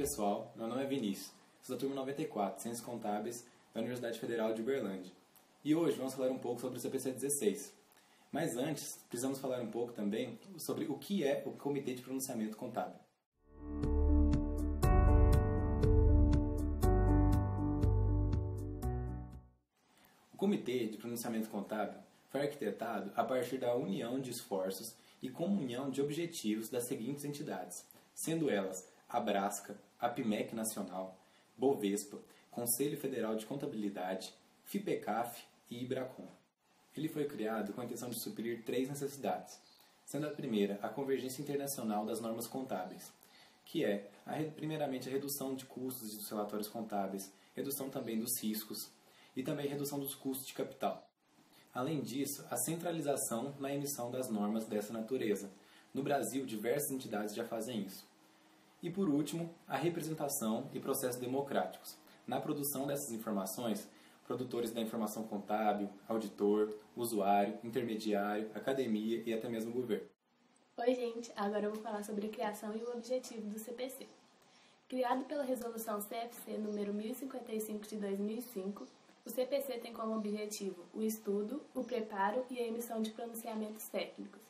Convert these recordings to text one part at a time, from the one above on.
pessoal, meu nome é Vinícius, sou da turma 94, Ciências Contábeis, da Universidade Federal de Uberlândia. E hoje vamos falar um pouco sobre o CPC 16. Mas antes, precisamos falar um pouco também sobre o que é o Comitê de Pronunciamento Contábil. O Comitê de Pronunciamento Contábil foi arquitetado a partir da união de esforços e comunhão de objetivos das seguintes entidades, sendo elas a Brasca, a PIMEC Nacional, Bovespa, Conselho Federal de Contabilidade, FIPECAF e IBRACON. Ele foi criado com a intenção de suprir três necessidades, sendo a primeira a convergência internacional das normas contábeis, que é, primeiramente, a redução de custos dos relatórios contábeis, redução também dos riscos e também redução dos custos de capital. Além disso, a centralização na emissão das normas dessa natureza. No Brasil, diversas entidades já fazem isso. E, por último, a representação e processos democráticos. Na produção dessas informações, produtores da informação contábil, auditor, usuário, intermediário, academia e até mesmo governo. Oi, gente! Agora eu vou falar sobre a criação e o objetivo do CPC. Criado pela Resolução CFC número 1055 de 2005, o CPC tem como objetivo o estudo, o preparo e a emissão de pronunciamentos técnicos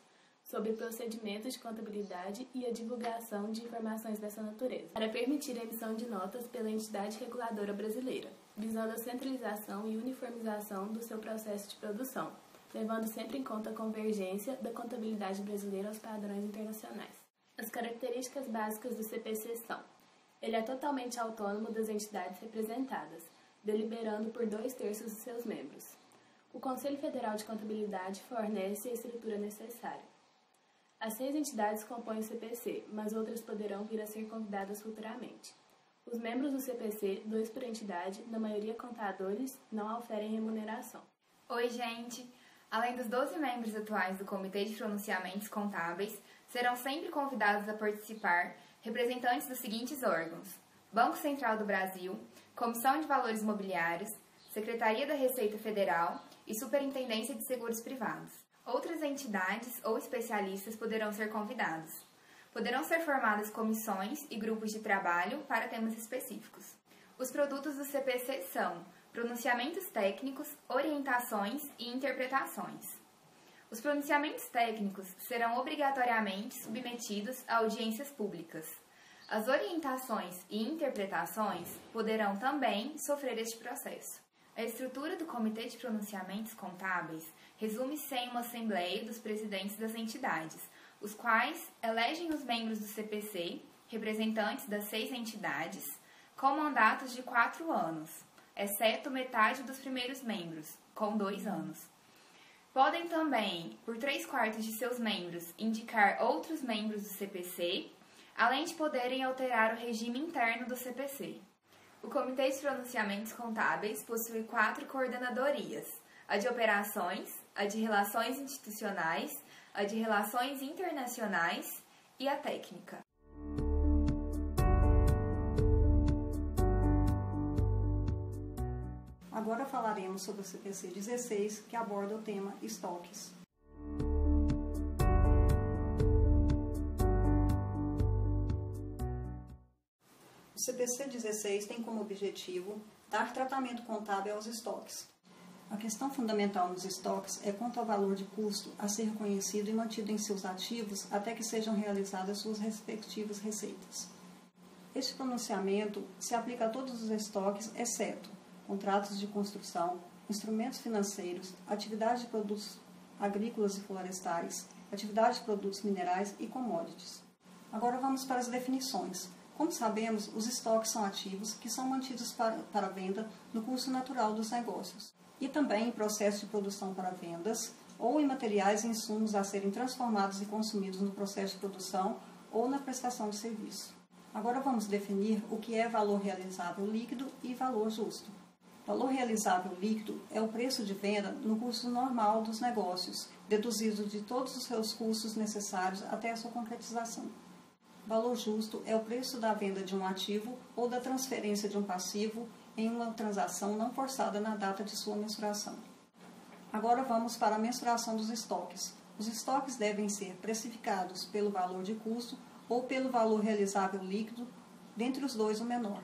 sobre procedimentos de contabilidade e a divulgação de informações dessa natureza, para permitir a emissão de notas pela entidade reguladora brasileira, visando a centralização e uniformização do seu processo de produção, levando sempre em conta a convergência da contabilidade brasileira aos padrões internacionais. As características básicas do CPC são: ele é totalmente autônomo das entidades representadas, deliberando por 2/3 dos seus membros. O Conselho Federal de Contabilidade fornece a estrutura necessária. As 6 entidades compõem o CPC, mas outras poderão vir a ser convidadas futuramente. Os membros do CPC, 2 por entidade, na maioria contadores, não oferem remuneração. Oi, gente! Além dos 12 membros atuais do Comitê de Pronunciamentos Contábeis, serão sempre convidados a participar representantes dos seguintes órgãos: Banco Central do Brasil, Comissão de Valores Mobiliários, Secretaria da Receita Federal e Superintendência de Seguros Privados. Outras entidades ou especialistas poderão ser convidados. Poderão ser formadas comissões e grupos de trabalho para temas específicos. Os produtos do CPC são pronunciamentos técnicos, orientações e interpretações. Os pronunciamentos técnicos serão obrigatoriamente submetidos a audiências públicas. As orientações e interpretações poderão também sofrer este processo. A estrutura do Comitê de Pronunciamentos Contábeis resume-se em uma assembleia dos presidentes das entidades, os quais elegem os membros do CPC, representantes das 6 entidades, com mandatos de 4 anos, exceto metade dos primeiros membros, com 2 anos. Podem também, por 3/4 de seus membros, indicar outros membros do CPC, além de poderem alterar o regime interno do CPC. O Comitê de Pronunciamentos Contábeis possui 4 coordenadorias: a de operações, a de relações institucionais, a de relações internacionais e a técnica. Agora falaremos sobre o CPC 16, que aborda o tema estoques. O CPC 16 tem como objetivo dar tratamento contábil aos estoques. A questão fundamental nos estoques é quanto ao valor de custo a ser reconhecido e mantido em seus ativos até que sejam realizadas suas respectivas receitas. Este pronunciamento se aplica a todos os estoques, exceto contratos de construção, instrumentos financeiros, atividade de produtos agrícolas e florestais, atividade de produtos minerais e commodities. Agora vamos para as definições. Como sabemos, os estoques são ativos que são mantidos para venda no curso natural dos negócios e também em processo de produção para vendas ou em materiais e insumos a serem transformados e consumidos no processo de produção ou na prestação de serviço. Agora vamos definir o que é valor realizável líquido e valor justo. Valor realizável líquido é o preço de venda no curso normal dos negócios, deduzido de todos os seus custos necessários até a sua concretização. Valor justo é o preço da venda de um ativo ou da transferência de um passivo em uma transação não forçada na data de sua mensuração. Agora vamos para a mensuração dos estoques. Os estoques devem ser precificados pelo valor de custo ou pelo valor realizável líquido dentre os dois o menor.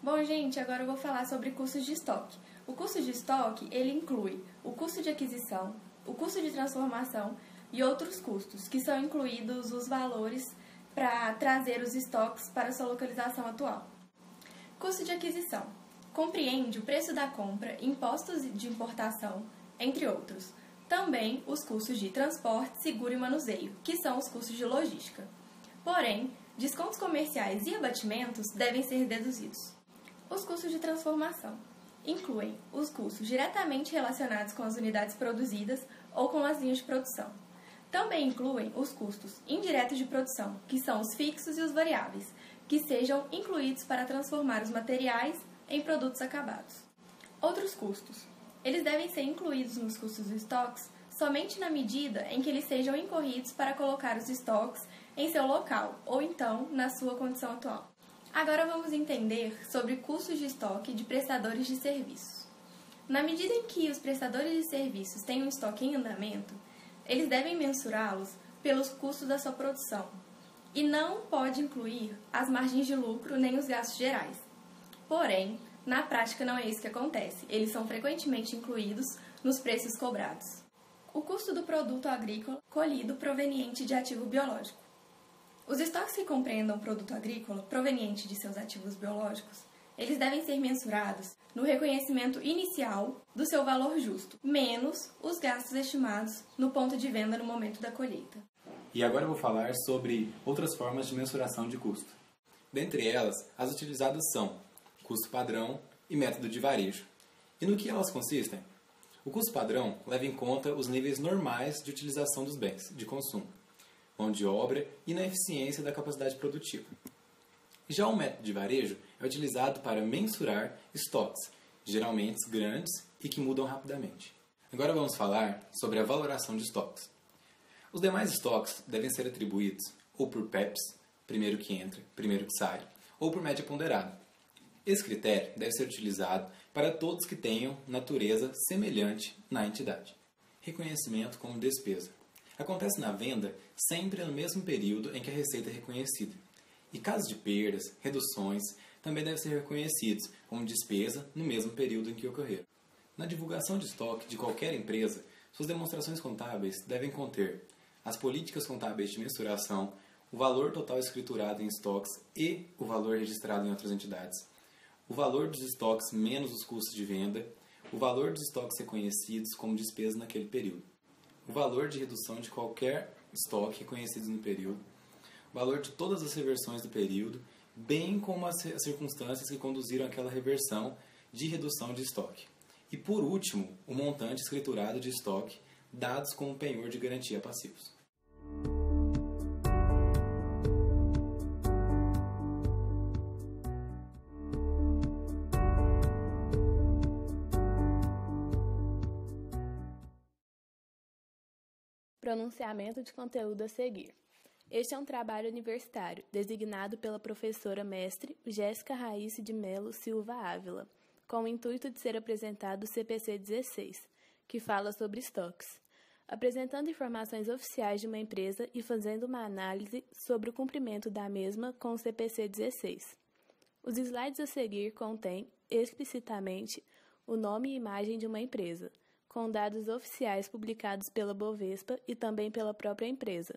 Bom, gente, agora eu vou falar sobre custos de estoque. O custo de estoque, ele inclui o custo de aquisição, o custo de transformação e outros custos, que são incluídos os valores para trazer os estoques para sua localização atual. Custo de aquisição. Compreende o preço da compra, impostos de importação, entre outros. Também os custos de transporte, seguro e manuseio, que são os custos de logística. Porém, descontos comerciais e abatimentos devem ser deduzidos. Os custos de transformação incluem os custos diretamente relacionados com as unidades produzidas ou com as linhas de produção. Também incluem os custos indiretos de produção, que são os fixos e os variáveis, que sejam incluídos para transformar os materiais em produtos acabados. Outros custos. Eles devem ser incluídos nos custos dos estoques somente na medida em que eles sejam incorridos para colocar os estoques em seu local ou então na sua condição atual. Agora vamos entender sobre custos de estoque de prestadores de serviços. Na medida em que os prestadores de serviços têm um estoque em andamento, eles devem mensurá-los pelos custos da sua produção e não pode incluir as margens de lucro nem os gastos gerais. Porém, na prática não é isso que acontece, eles são frequentemente incluídos nos preços cobrados. O custo do produto agrícola colhido proveniente de ativo biológico. Os estoques que compreendam produto agrícola proveniente de seus ativos biológicos, eles devem ser mensurados no reconhecimento inicial do seu valor justo, menos os gastos estimados no ponto de venda no momento da colheita. E agora eu vou falar sobre outras formas de mensuração de custo. Dentre elas, as utilizadas são custo padrão e método de varejo. E no que elas consistem? O custo padrão leva em conta os níveis normais de utilização dos bens de consumo, mão de obra e na eficiência da capacidade produtiva. Já o método de varejo é utilizado para mensurar estoques, geralmente grandes e que mudam rapidamente. Agora vamos falar sobre a valoração de estoques. Os demais estoques devem ser atribuídos ou por PEPs, primeiro que entra, primeiro que sai, ou por média ponderada. Esse critério deve ser utilizado para todos que tenham natureza semelhante na entidade. Reconhecimento como despesa. Acontece na venda sempre no mesmo período em que a receita é reconhecida. E casos de perdas, reduções, também devem ser reconhecidos como despesa no mesmo período em que ocorreram. Na divulgação de estoque de qualquer empresa, suas demonstrações contábeis devem conter as políticas contábeis de mensuração, o valor total escriturado em estoques e o valor registrado em outras entidades, o valor dos estoques menos os custos de venda, o valor dos estoques reconhecidos como despesa naquele período, o valor de redução de qualquer estoque reconhecido no período, o valor de todas as reversões do período, bem como as circunstâncias que conduziram àquela reversão de redução de estoque. E, por último, o montante escriturado de estoque, dados como penhor de garantia passivos. Pronunciamento de conteúdo a seguir. Este é um trabalho universitário, designado pela professora mestre Jéssica Raíce de Melo Silva Ávila, com o intuito de ser apresentado o CPC 16, que fala sobre estoques, apresentando informações oficiais de uma empresa e fazendo uma análise sobre o cumprimento da mesma com o CPC 16. Os slides a seguir contêm, explicitamente, o nome e imagem de uma empresa, com dados oficiais publicados pela Bovespa e também pela própria empresa,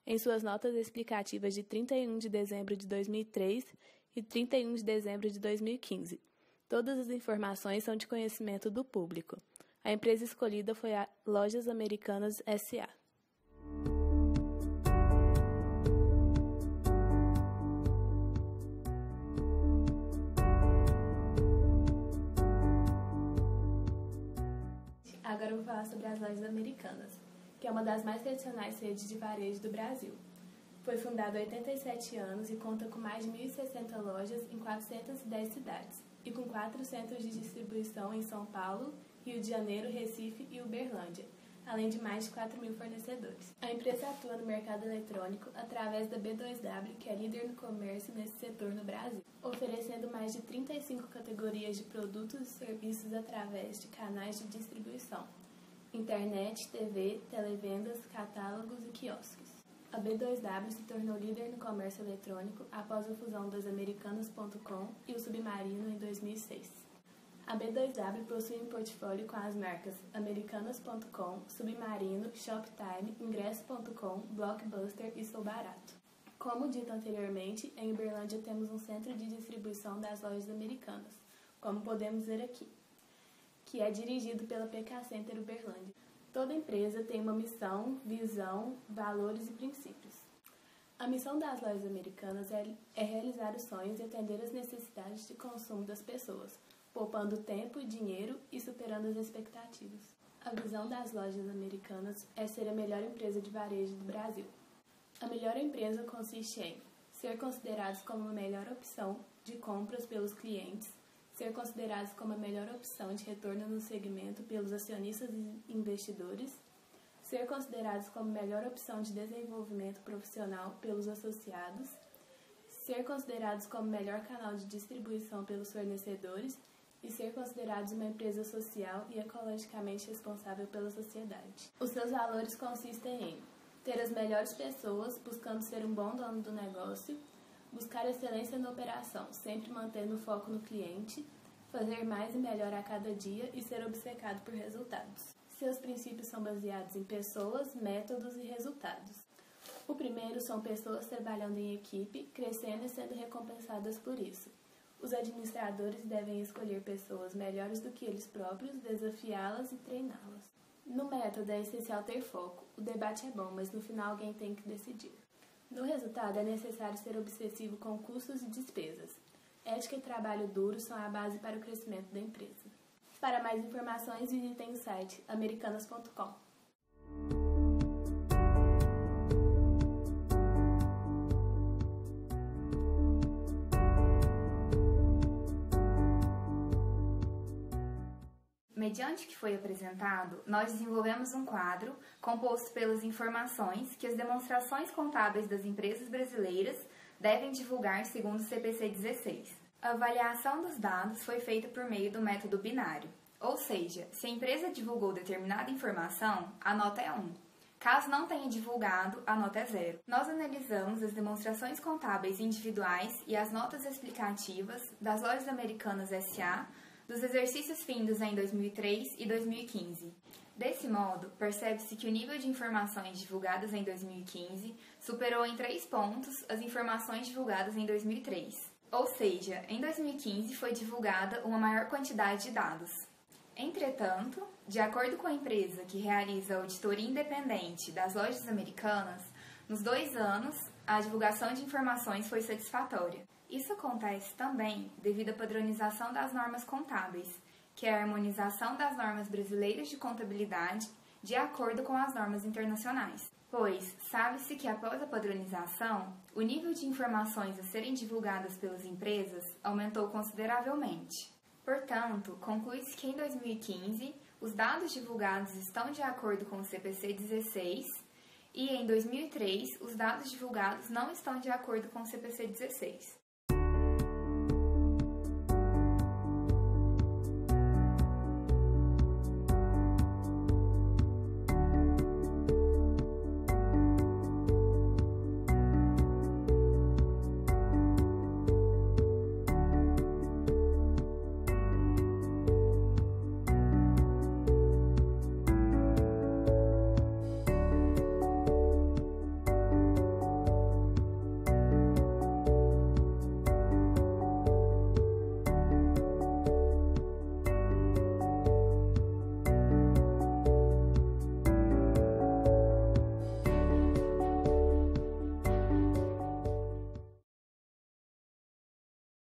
em suas notas explicativas de 31 de dezembro de 2003 e 31 de dezembro de 2015. Todas as informações são de conhecimento do público. A empresa escolhida foi a Lojas Americanas S.A. Agora eu vou falar sobre as Lojas Americanas, que é uma das mais tradicionais redes de varejo do Brasil. Foi fundada há 87 anos e conta com mais de 1.060 lojas em 410 cidades e com 4 centros de distribuição em São Paulo, Rio de Janeiro, Recife e Uberlândia, além de mais de 4.000 fornecedores. A empresa atua no mercado eletrônico através da B2W, que é líder no comércio nesse setor no Brasil, oferecendo mais de 35 categorias de produtos e serviços através de canais de distribuição: internet, TV, televendas, catálogos e quiosques. A B2W se tornou líder no comércio eletrônico após a fusão das Americanas.com e o Submarino em 2006. A B2W possui um portfólio com as marcas Americanas.com, Submarino, Shoptime, Ingresso.com, Blockbuster e Sou Barato. Como dito anteriormente, em Uberlândia temos um centro de distribuição das lojas americanas, como podemos ver aqui, que é dirigido pela PK Center Uberlândia. Toda empresa tem uma missão, visão, valores e princípios. A missão das lojas americanas é realizar os sonhos e atender as necessidades de consumo das pessoas, poupando tempo e dinheiro e superando as expectativas. A visão das lojas americanas é ser a melhor empresa de varejo do Brasil. A melhor empresa consiste em ser considerados como a melhor opção de compras pelos clientes, ser considerados como a melhor opção de retorno no segmento pelos acionistas e investidores, ser considerados como a melhor opção de desenvolvimento profissional pelos associados, ser considerados como o melhor canal de distribuição pelos fornecedores e ser considerados uma empresa social e ecologicamente responsável pela sociedade. Os seus valores consistem em ter as melhores pessoas, buscando ser um bom dono do negócio, buscar excelência na operação, sempre mantendo o foco no cliente, fazer mais e melhor a cada dia e ser obcecado por resultados. Seus princípios são baseados em pessoas, métodos e resultados. O primeiro são pessoas trabalhando em equipe, crescendo e sendo recompensadas por isso. Os administradores devem escolher pessoas melhores do que eles próprios, desafiá-las e treiná-las. No método é essencial ter foco. O debate é bom, mas no final alguém tem que decidir. No resultado é necessário ser obsessivo com custos e despesas. Ética e trabalho duro são a base para o crescimento da empresa. Para mais informações, visitem o site americanas.com. Mediante o que foi apresentado, nós desenvolvemos um quadro composto pelas informações que as demonstrações contábeis das empresas brasileiras devem divulgar segundo o CPC 16. A avaliação dos dados foi feita por meio do método binário, ou seja, se a empresa divulgou determinada informação, a nota é 1. Caso não tenha divulgado, a nota é 0. Nós analisamos as demonstrações contábeis individuais e as notas explicativas das lojas americanas S.A., dos exercícios findos em 2003 e 2015. Desse modo, percebe-se que o nível de informações divulgadas em 2015 superou em 3 pontos as informações divulgadas em 2003. Ou seja, em 2015 foi divulgada uma maior quantidade de dados. Entretanto, de acordo com a empresa que realiza a auditoria independente das lojas americanas, nos 2 anos, a divulgação de informações foi satisfatória. Isso acontece também devido à padronização das normas contábeis, que é a harmonização das normas brasileiras de contabilidade de acordo com as normas internacionais. Pois, sabe-se que após a padronização, o nível de informações a serem divulgadas pelas empresas aumentou consideravelmente. Portanto, conclui-se que em 2015, os dados divulgados estão de acordo com o CPC 16 e em 2003, os dados divulgados não estão de acordo com o CPC 16.